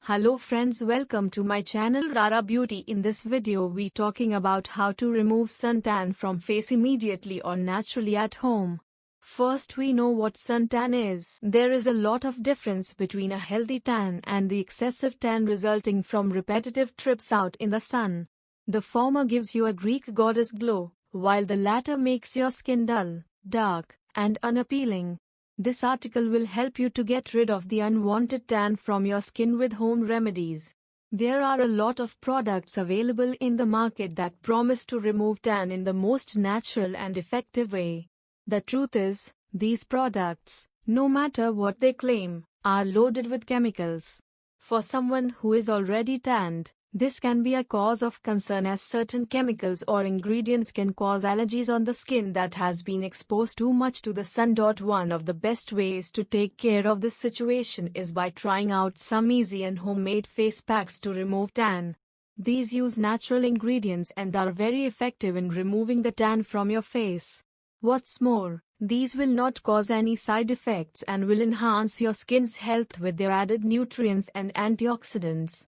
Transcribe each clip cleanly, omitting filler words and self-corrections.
Hello friends, welcome to my channel Rara Beauty. In this video we talking about how to remove suntan from face immediately or naturally at home. First we know what suntan is. There is a lot of difference between a healthy tan and the excessive tan resulting from repetitive trips out in the sun. The former gives you a Greek goddess glow, while the latter makes your skin dull, dark, and unappealing. This article will help you to get rid of the unwanted tan from your skin with home remedies. There are a lot of products available in the market that promise to remove tan in the most natural and effective way. The truth is, these products, no matter what they claim, are loaded with chemicals. For someone who is already tanned, this can be a cause of concern as certain chemicals or ingredients can cause allergies on the skin that has been exposed too much to the sun. One of the best ways to take care of this situation is by trying out some easy and homemade face packs to remove tan. These use natural ingredients and are very effective in removing the tan from your face. What's more, these will not cause any side effects and will enhance your skin's health with their added nutrients and antioxidants.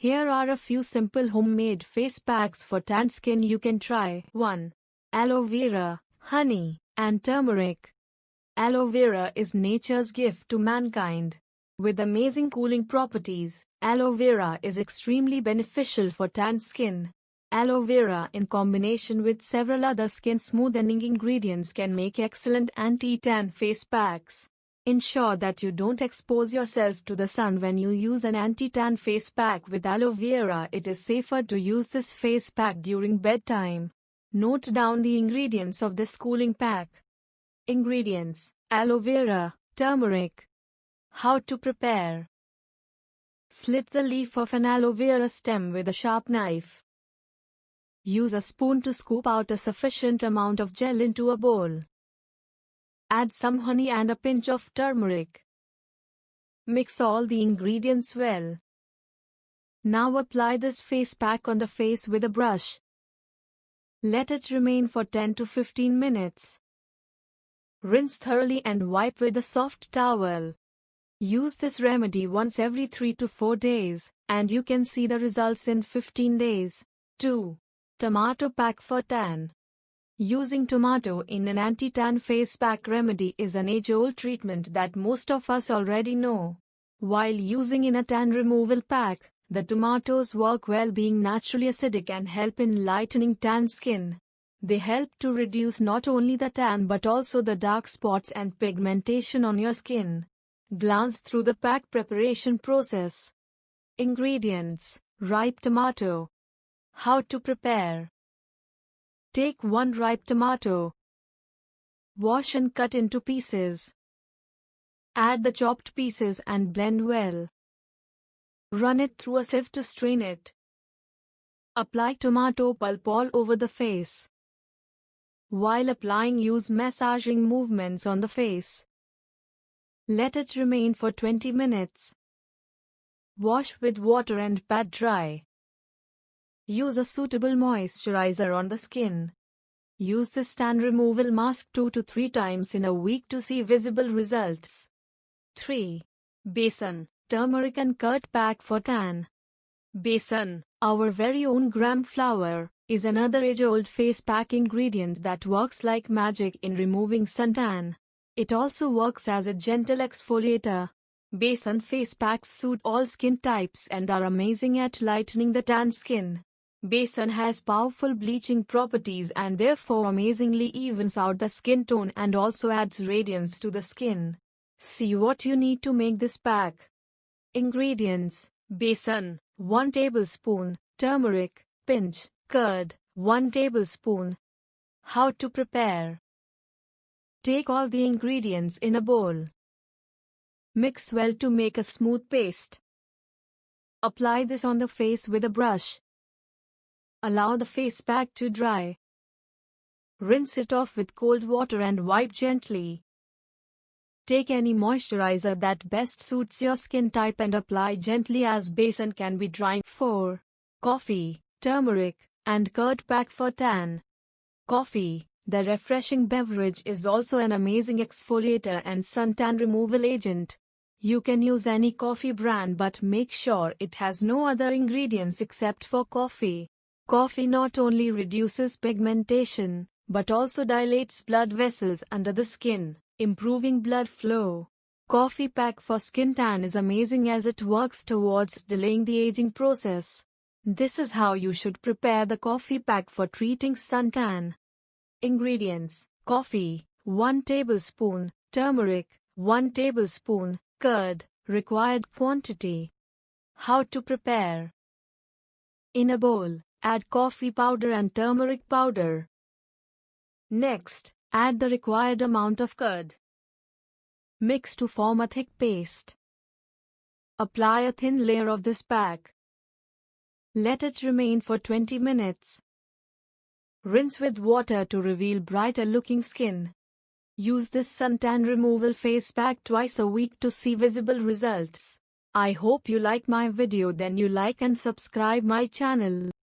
Here are a few simple homemade face packs for tan skin you can try. 1. Aloe vera, honey, and turmeric. Aloe vera is nature's gift to mankind. With amazing cooling properties, aloe vera is extremely beneficial for tan skin. Aloe vera in combination with several other skin smoothing ingredients can make excellent anti-tan face packs. Ensure that you don't expose yourself to the sun when you use an anti-tan face pack with aloe vera. It is safer to use this face pack during bedtime. Note down the ingredients of this cooling pack. Ingredients: aloe vera, turmeric. How to prepare: slit the leaf of an aloe vera stem with a sharp knife. Use a spoon to scoop out a sufficient amount of gel into a bowl. Add some honey and a pinch of turmeric. Mix all the ingredients well. Now apply this face pack on the face with a brush. Let it remain for 10 to 15 minutes. Rinse thoroughly and wipe with a soft towel. Use this remedy once every 3 to 4 days, and you can see the results in 15 days. 2. Tomato pack for tan. Using tomato in an anti-tan face pack remedy is an age-old treatment that most of us already know. While using in a tan removal pack, the tomatoes work well being naturally acidic and help in lightening tan skin. They help to reduce not only the tan but also the dark spots and pigmentation on your skin. Glance through the pack preparation process. Ingredients: ripe tomato. How to prepare: take 1 ripe tomato. Wash and cut into pieces. Add the chopped pieces and blend well. Run it through a sieve to strain it. Apply tomato pulp all over the face. While applying, use massaging movements on the face. Let it remain for 20 minutes. Wash with water and pat dry. Use a suitable moisturizer on the skin. Use this tan removal mask 2 to 3 times in a week to see visible results. 3. Besan, turmeric and curd pack for tan. Besan, our very own gram flour, is another age-old face pack ingredient that works like magic in removing suntan. It also works as a gentle exfoliator. Besan face packs suit all skin types and are amazing at lightening the tan skin. Besan has powerful bleaching properties and therefore amazingly evens out the skin tone and also adds radiance to the skin. See what you need to make this pack. Ingredients: besan, 1 tablespoon, turmeric, pinch, curd, 1 tablespoon. How to prepare: take all the ingredients in a bowl. Mix well to make a smooth paste. Apply this on the face with a brush. Allow the face pack to dry. Rinse it off with cold water and wipe gently. Take any moisturizer that best suits your skin type and apply gently as besan can be drying. 4. Coffee, turmeric, and curd pack for tan. Coffee, the refreshing beverage, is also an amazing exfoliator and suntan removal agent. You can use any coffee brand but make sure it has no other ingredients except for coffee. Coffee not only reduces pigmentation, but also dilates blood vessels under the skin, improving blood flow. Coffee pack for skin tan is amazing as it works towards delaying the aging process. This is how you should prepare the coffee pack for treating suntan. Ingredients: coffee, 1 tablespoon, turmeric, 1 tablespoon, curd, required quantity. How to prepare? In a bowl, add coffee powder and turmeric powder. Next, add the required amount of curd. Mix to form a thick paste. Apply a thin layer of this pack. Let it remain for 20 minutes. Rinse with water to reveal brighter looking skin. Use this suntan removal face pack twice a week to see visible results. I hope you like my video, then you like and subscribe my channel.